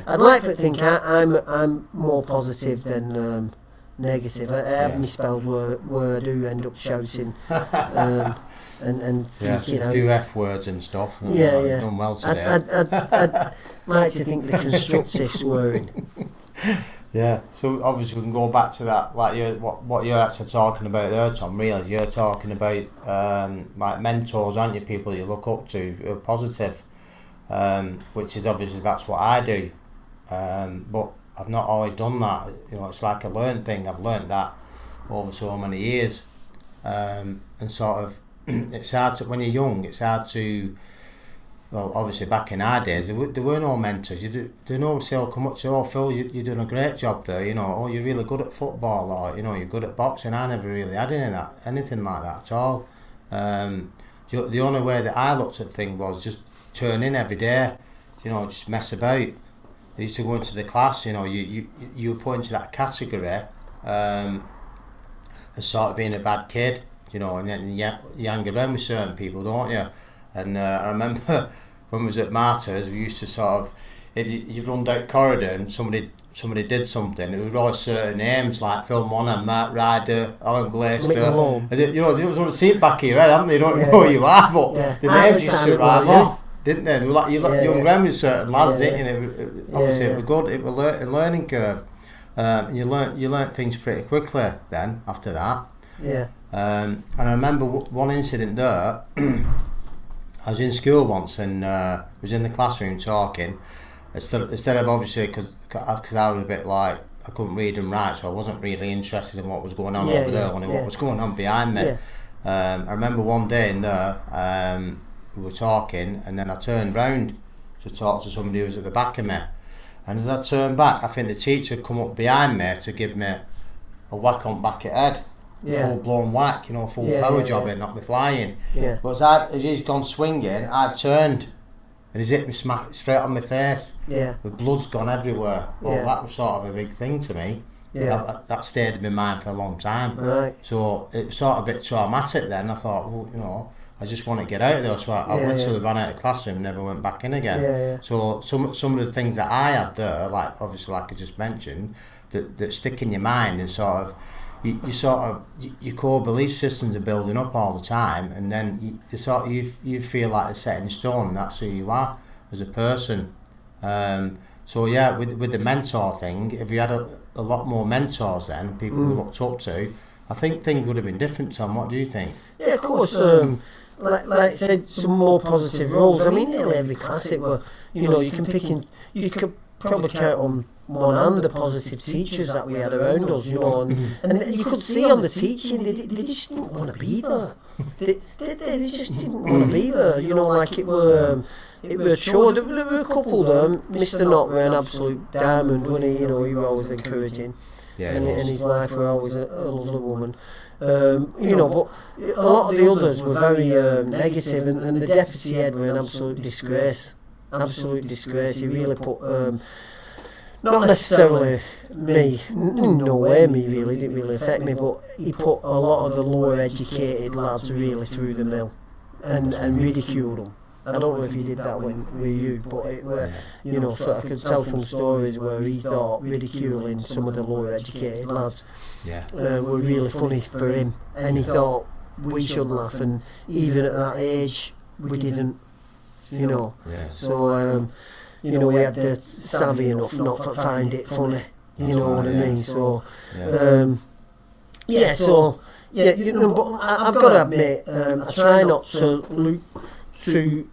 I'd like to think I'm more positive than negative. I have my spells where I do end up shouting and freaking out. A few F words and stuff. Done well today. I'd like to think the constructive swearing. Yeah, so obviously we can go back to that, like what you're actually talking about there, Tom, really. You're talking about like mentors, aren't you, people you look up to who are positive, which is obviously that's what I do, but I've not always done that. It's like a learned thing. I've learned that over so many years, and sort of it's hard to, when you're young, it's hard to. Well, obviously back in our days, there were no mentors. There no say, come up to, Phil, you're doing a great job there, you're really good at football, or, you're good at boxing. I never really had anything like that at all. The only way that I looked at things was just turn in every day, just mess about. I used to go into the class, you know, you were put into that category as sort of being a bad kid, you know, and then you hang around with certain people, don't you? And I remember when we was at Martyrs, we used to sort of, if you run down the corridor and somebody did something, it was always certain names like Phil Monaghan, Mark Ryder, Alan Glaister. You know, they don't see it back of your head, haven't they? You don't know who you are, but the names used to rhyme off, didn't they? You young around with certain lads, didn't you? Obviously, it was good. It was a learning curve. You learnt things pretty quickly then after that. Yeah. And I remember one incident there. I was in school once and was in the classroom talking. Instead of obviously, because I was a bit like, I couldn't read and write, so I wasn't really interested in what was going on over there, only what was going on behind me. I remember one day in there, we were talking, and then I turned round to talk to somebody who was at the back of me. And as I turned back, I think the teacher had come up behind me to give me a whack on the back of the head. Full blown whack, you know, full power job, it knocked me flying. But as he's gone swinging, I turned and he's hit me smack straight on my face. The blood's gone everywhere. Well, that was sort of a big thing to me. That stayed in my mind for a long time. Right. So it was sort of a bit traumatic then. I thought, well, you know, I just want to get out of there. So I literally ran out of the classroom and never went back in again. So some of the things that I had there, like obviously like I just mentioned, that stick in your mind and sort of, your core belief systems are building up all the time, and then you feel like they're set in stone, and that's who you are as a person. So yeah, with the mentor thing, if you had a lot more mentors then, people who looked up to, I think things would have been different. Tom, what do you think? Yeah, of course. Like I said, some more positive roles. I mean, nearly every class it were, you know, you could probably count on one hand the positive teachers that we had around us, you know, and you could see on the teaching they just didn't want to be there. They just didn't want to be there, you know, like it were a chore. There were a couple there. Mr. Knott were an absolute diamond, wasn't he? You know, he was always encouraging, and his wife were always a lovely woman. You know, but a lot of the others were very negative, and the deputy head were an absolute disgrace. He really put, not necessarily me, no way me really, didn't really affect me, but he put a lot of the lower educated lads really through the mill and ridiculed them. I don't know if he did that with you, but it were, you know, so I could tell some stories where he thought ridiculing some of the lower educated lads were really funny for him, and he thought we should laugh, and even at that age we didn't. You know, so you know, we had the savvy enough not to find it funny. You know what I mean? So, so you know, but I've got to admit, I try not to look too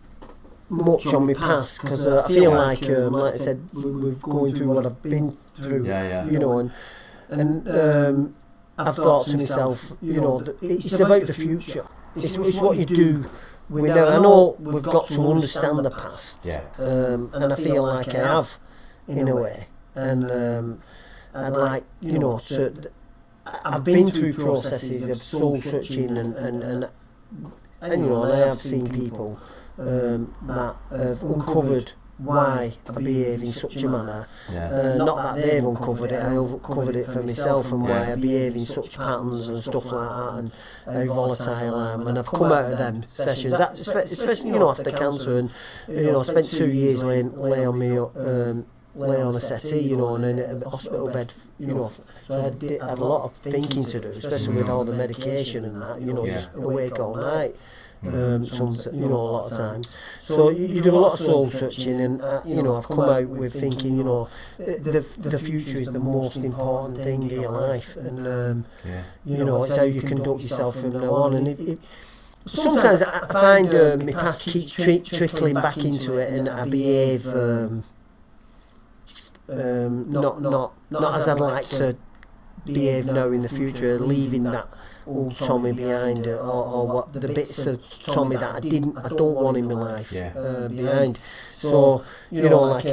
much on my past, because I feel like I said, we're going through what I've been through. You know, and I've thought to myself, you know, it's about the future. It's what you do. I know we've got to understand the past, and I feel like I have, in a way, and I'd like, you know, I've been through processes of soul searching, and you know, and I have seen people that have uncovered why I behave in such a manner. Not that they've uncovered it, I uncovered it for myself, and why I behave in such patterns and stuff like that, and how volatile I am. And I've come out of them sessions, especially, you know, after cancer, and you know, I spent 2 years lay on a settee, you know, and in a hospital bed, you know. So I had a lot of thinking to do, especially with all the medication and that, you know, just awake all night. You know, a lot of times. So you do a lot of soul searching, and you know, I've come out with thinking, you know, the future is the most important thing in your life, and you know, it's how you conduct yourself from now on. And sometimes I find my past keeps trickling back into it, and I behave not as I'd like to behave now in the future, leaving that old Tommy behind, or what the bits of Tommy that I don't want in my life behind. So you know, like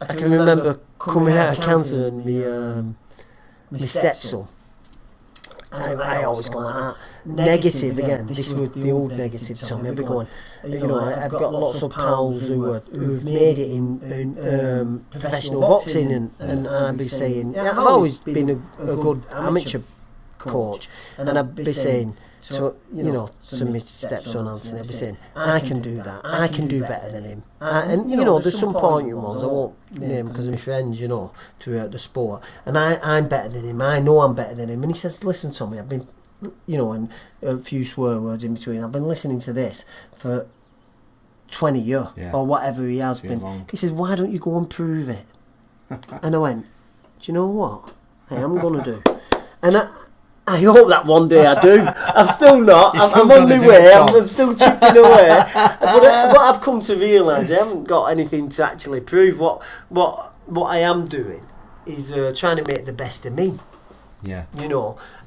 I can remember coming out of cancer, and my stepson, I always go like that. Negative again. This was the old negative Tommy. I'd be going, I've got lots of pals who've made it in professional boxing, and I'd be saying, I've always been a good amateur coach, and I'd be saying to my stepson Anthony, I'd be saying, I can do that, I can do better than him. And there's some poignant ones, I won't name because of my friends, throughout the sport, and I'm better than him, I know I'm better than him. And he says, listen Tommy, I've been, and a few swear words in between, I've been listening to this for 20 years, or whatever he has been. Long. He says, why don't you go and prove it? And I went, do you know what I am going to do? And I hope that one day I do. I'm still not. I'm on my way. I'm still chipping away. But what I've come to realise, I haven't got anything to actually prove. What I am doing is trying to make the best of me. Yeah.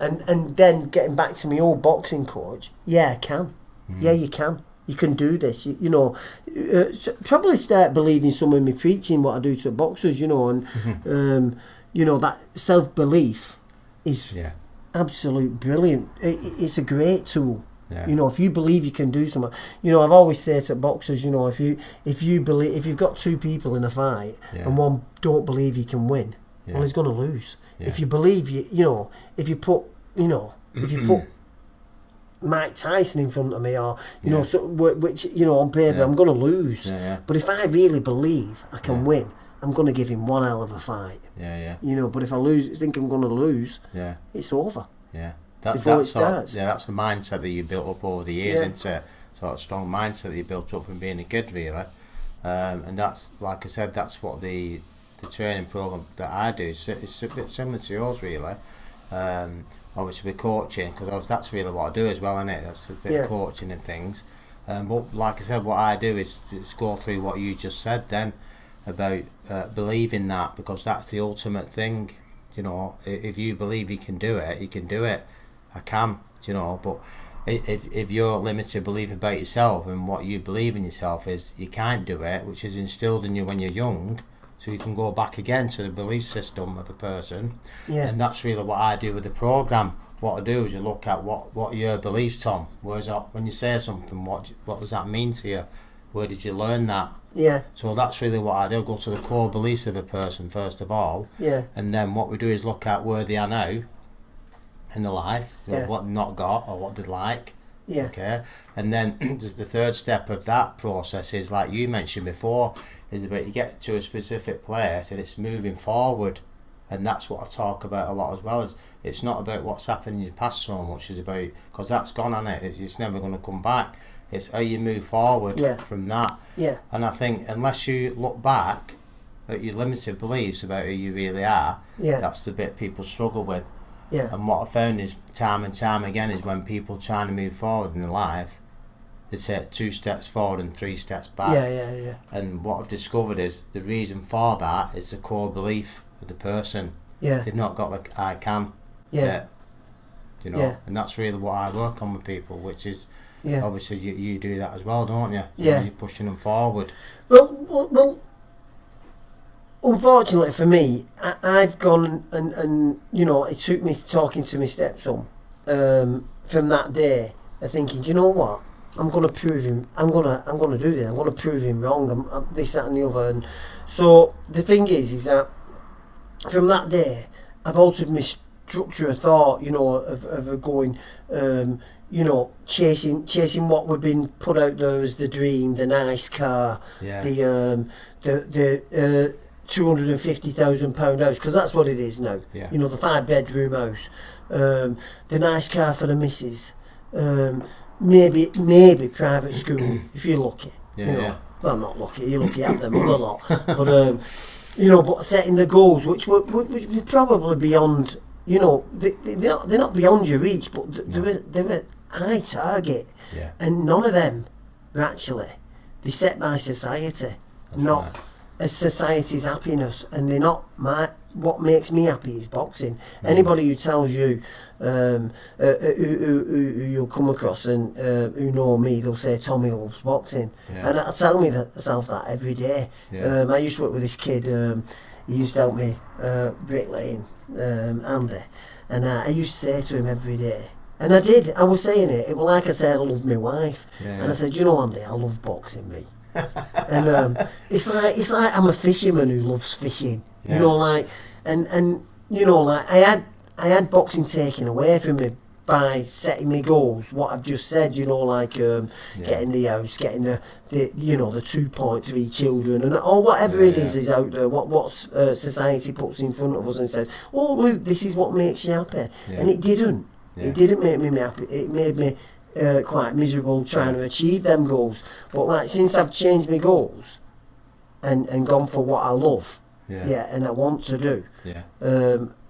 And then getting back to my old boxing coach. Yeah, I can. Yeah, you can. You can do this. Probably start believing some of me preaching what I do to boxers. And that self-belief is. Yeah. Absolute brilliant. It's a great tool. Yeah. If you believe you can do something. I've always said to boxers, if you believe, if you've got two people in a fight and one don't believe he can win, well, he's going to lose. Yeah. If you believe if you put Mike Tyson in front of me, or which on paper I'm going to lose. Yeah. But if I really believe I can win, I'm going to give him one hell of a fight. Yeah. But if I think I'm going to lose, it's over. Yeah. Before it starts. That's a mindset that you built up over the years. Into sort of strong mindset that you built up from being a kid, really. And that's, like I said, that's what the training program that I do is. It's a bit similar to yours, really. Obviously with coaching, because that's really what I do as well, isn't it? That's a bit of coaching and things. But like I said, what I do is go through what you just said then, about believing that, because that's the ultimate thing. If you believe you can do it, you can do it. I can, but if you're limited to believing about yourself, and what you believe in yourself is you can't do it, which is instilled in you when you're young, so you can go back again to the belief system of a person. And that's really what I do with the program. What I do is you look at what are your beliefs, Tom. Where's that, when you say something, what does that mean to you? Where did you learn that? Yeah. So that's really what I do. Go to the core beliefs of a person first of all. Yeah. And then what we do is look at where they are now in their life, what they've not got or what they like. Yeah. Okay. And then the third step of that process is, like you mentioned before, is about you get to a specific place and it's moving forward. And that's what I talk about a lot as well. Is it's not about what's happened in your past so much, as about, because that's gone on it. It's never going to come back. It's how you move forward from that. Yeah. And I think unless you look back at your limited beliefs about who you really are, that's the bit people struggle with. Yeah. And what I found is time and time again is when people trying to move forward in their life, they take 2 steps forward and 3 steps back. Yeah. And what I've discovered is the reason for that is the core belief of the person. Yeah. They've not got the I can. Yeah. And that's really what I work on with people, which is obviously you do that as well, don't you? Yeah. You're pushing them forward. Well, unfortunately for me, I've gone and it took me talking to my stepson from that day, thinking, do you know what? I'm going to prove him. I'm going to do this. I'm going to prove him wrong. I'm this, that, and the other. And so the thing is that from that day, I've altered my structure of thought. Of going, chasing what we've been put out there as the dream, the nice car, the £250,000 house, because that's what it is now. Yeah. The 5-bedroom house, the nice car for the missus. Maybe private school if you're lucky. Well, I'm not lucky. You're lucky at them other lot. But but setting the goals, which were probably beyond. They're not beyond your reach, but they're a high target. Yeah. And none of them are actually. They're set by society, not as society's happiness, and they're not what makes me happy is boxing. Anybody who tells you who you'll come across and who know me, they'll say Tommy loves boxing, and I tell myself that every day. I used to work with this kid. he used to help me bricklaying, Andy, and I used to say to him every day, and I did. I was saying it. Well, like I said, I loved my wife, and I said, you know, Andy, I love boxing, me. And it's like I'm a fisherman who loves fishing. You know, like, and you know, like I had boxing taken away from me by setting me goals. What I've just said, you know, like getting the house, getting the you know, the 2.3 children, and or whatever it is out there. What society puts in front of us and says, oh Luke, this is what makes you happy, and it didn't. It didn't make me happy. It made me quite miserable trying to achieve them goals. But like, since I've changed my goals and gone for what I love, and I want to do,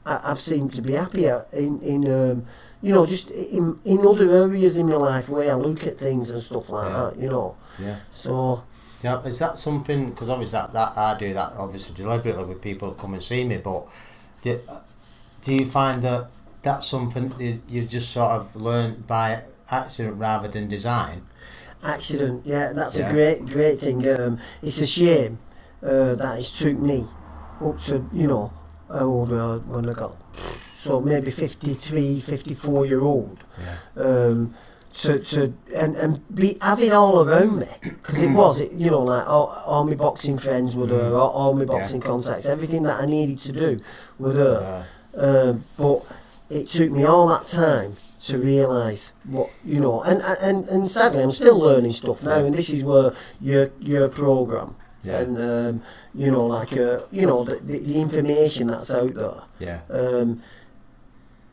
I've seemed to be happier in you know, just in other areas in my life where I look at things and stuff like that, you know. So yeah, is that something? Because obviously that I do that obviously deliberately with people that come and see me. But do you find that that's something you just sort of learned by accident rather than design? Accident, that's a great thing. It's a shame that it took me up to, you know, how old when I got, so maybe 53, 54 year old, to be having all around me, because you know, like all my boxing friends were there, all my boxing contacts, everything that I needed to do were there, but it took me all that time to realise what, you know, and sadly I'm still learning stuff now, and this is where your programme and you know, like you know, the information that's out there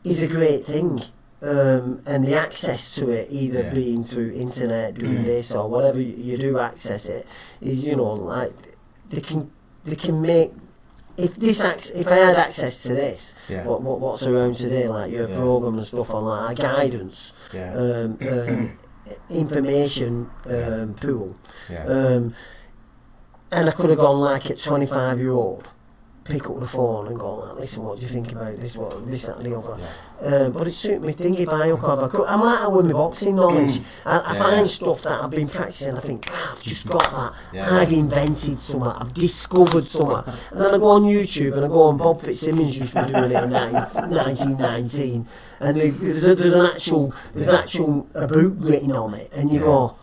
is a great thing, and the access to it, either being through internet, doing this or whatever you do access it, is, you know, like they can make. If I had access to this, what's around today, like your programme and stuff on like guidance, information pool, and I could have gone like at 25-year-old, pick up the phone and go like, listen, what do you think about this, this, that and the other, but it suited me thingy by I'm like that with my boxing knowledge. I find stuff that I've been practicing, I think, I've just got that, I've invented something, I've discovered something, and then I go on YouTube and I go on, Bob Fitzsimmons used to be doing it in 1919, and there's actual a book written on it, and you go,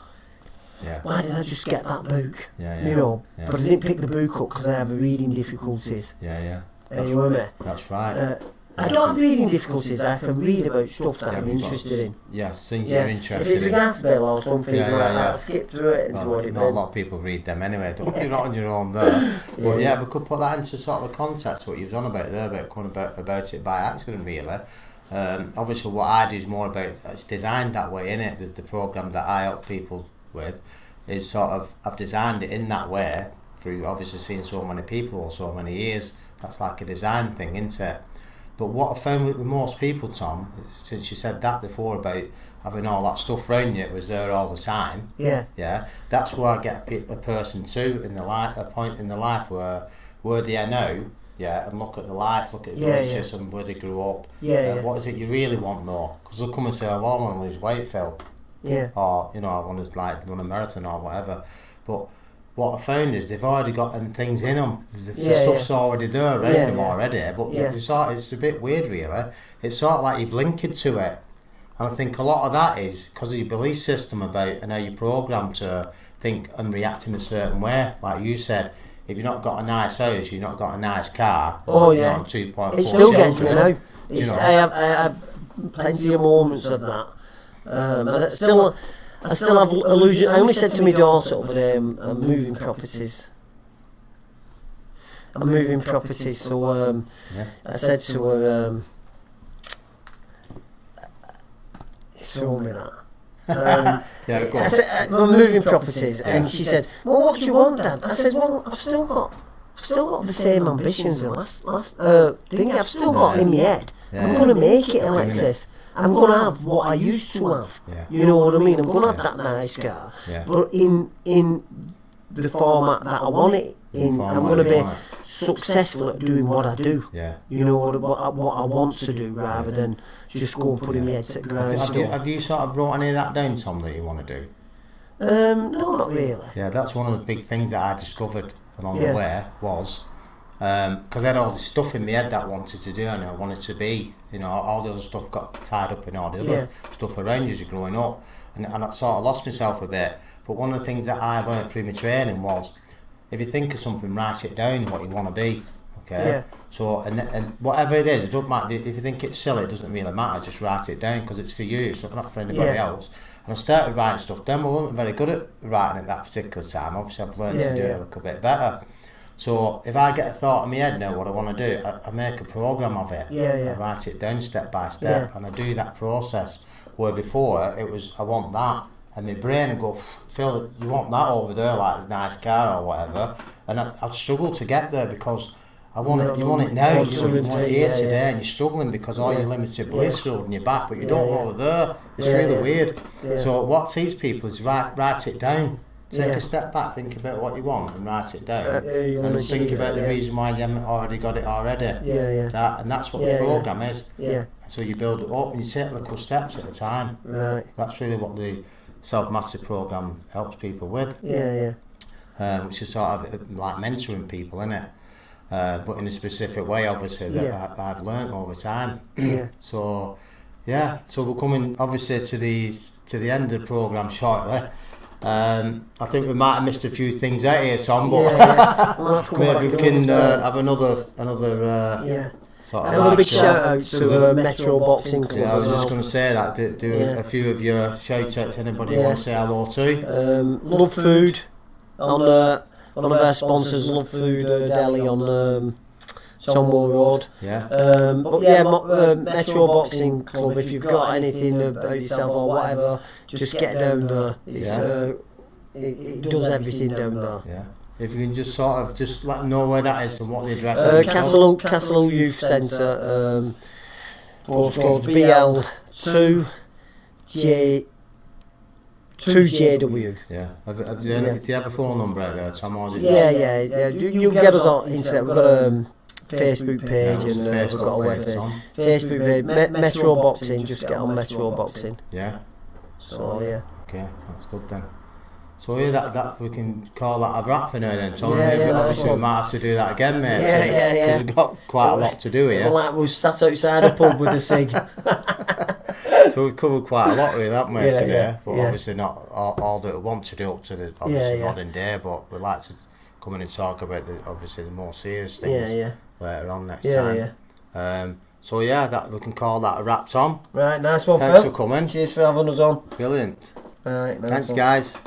why did I just get that book? You know, but I didn't pick the book up because I have reading difficulties. Are you with me? That's right. I don't have reading difficulties. I can read about stuff that I'm interested in. Things you're interested in. If it's a gas bill or something like that, I skip through it and what it Not a lot of people read them anyway. You're not on your own there. But we could put that into sort of a context, what you've done about there, about it by accident, really. Obviously, what I do is more about, it's designed that way, innit? The programme that I help people with is sort of, I've designed it in that way through obviously seeing so many people or so many years. That's like a design thing, isn't it? But what I found with most people, Tom, since you said that before about having all that stuff around you, it was there all the time. That's where I get a person to in the life, a point in the life where they are now, and look at the life, look at the relationships and where they grew up. What is it you really want though? Because they'll come and say, oh, I want to lose weight, Phil. Or, you know, I want to like run a marathon or whatever. But what I found is they've already got things in them. The stuff's already there around them already. But it's a bit weird, really. It's sort of like you're blinking to it. And I think a lot of that is because of your belief system about and how you're programmed to think and react in a certain way. Like you said, if you've not got a nice house, you've not got a nice car. You're on 2.4 it still gets me now. You know. I have plenty of moments of that. And I still have illusion. I only said to my daughter over there, I'm moving properties. So I said to her, show me that. I said, I'm moving properties, and she said, well, what do you want, Dad? I said, well, I've still got the same ambitions as last thing. I've still got in my head. I'm going to make it, Alexis. I'm going to have what I used to have. You know what I mean? I'm going to have that nice car. But in the format that I want it in, I'm going to be successful at doing what I do. You know, what I want to do, rather than just go and put in my head to the ground. Have you sort of wrote any of that down, Tom, that you want to do? No, not really. That's one of the big things that I discovered along the way was because I had all this stuff in my head that I wanted to do and I wanted to be, all the other stuff got tied up in all the other stuff around as you're growing up, and I sort of lost myself a bit. But one of the things that I learned through my training was, if you think of something, write it down what you want to be. Okay. Yeah. So and whatever it is, it doesn't matter if you think it's silly. It doesn't really matter. Just write it down because it's for you. It's not for anybody else. And I started writing stuff down. I wasn't very good at writing at that particular time. Obviously, I've learned to do it a little bit better. So if I get a thought in my head now what I want to do, I make a program of it. I write it down step by step, and I do that process. Where before it was, I want that, and my brain would go, Phil, you want that over there, like a nice car or whatever, and I'd struggle to get there because I want it. You want it now. You want it here today, and you're struggling because all your limited beliefs are holding you back, but you don't know they're there. It's really weird. So what I teach people is write it down. Take a step back, think about what you want and write it down, and think about the reason why you haven't already got it already. And that's what the program is. So you build it up and you take little steps at a time. Right. That's really what the self-mastery program helps people with. Which is sort of like mentoring people, innit? But in a specific way, obviously, that I've learnt over time. So we're coming obviously to the end of the program shortly. I think we might have missed a few things out here, Tom, but maybe we can have another sort of. And a big shout out to Metro Boxing Club. I was just going to say that. Do a few of your shout outs. Anybody you want to say hello to? Love Food on one of our sponsors, Love Food Deli on Sonwell Road. Metro Boxing Club. If you've got anything about yourself or whatever, just get down there. It does everything down there. If you can just sort of just let them know where that is and what the address is. Castle Youth Centre. Postcode BL2 2JW. Do you have a phone number out there, Tom? You'll get us on internet. We've got a Facebook page and we've got a web page. Facebook page, Metro Boxing. Just get on Metro Boxing. Okay, that's good then. So that we can call that a wrap for now then, Tom. Obviously we might have to do that again, mate. Because we've got quite a lot to do here. Like we sat outside a pub with a cig. So we've covered quite a lot really, haven't we, today? But obviously not all that we want to do up to the modern day, but we'd like to come in and talk about the more serious things later on next time. That we can call that a wrap, Tom. Right, nice one, Thanks Phil. for coming. Cheers for having us on. Brilliant. Right, nice Thanks, one. guys.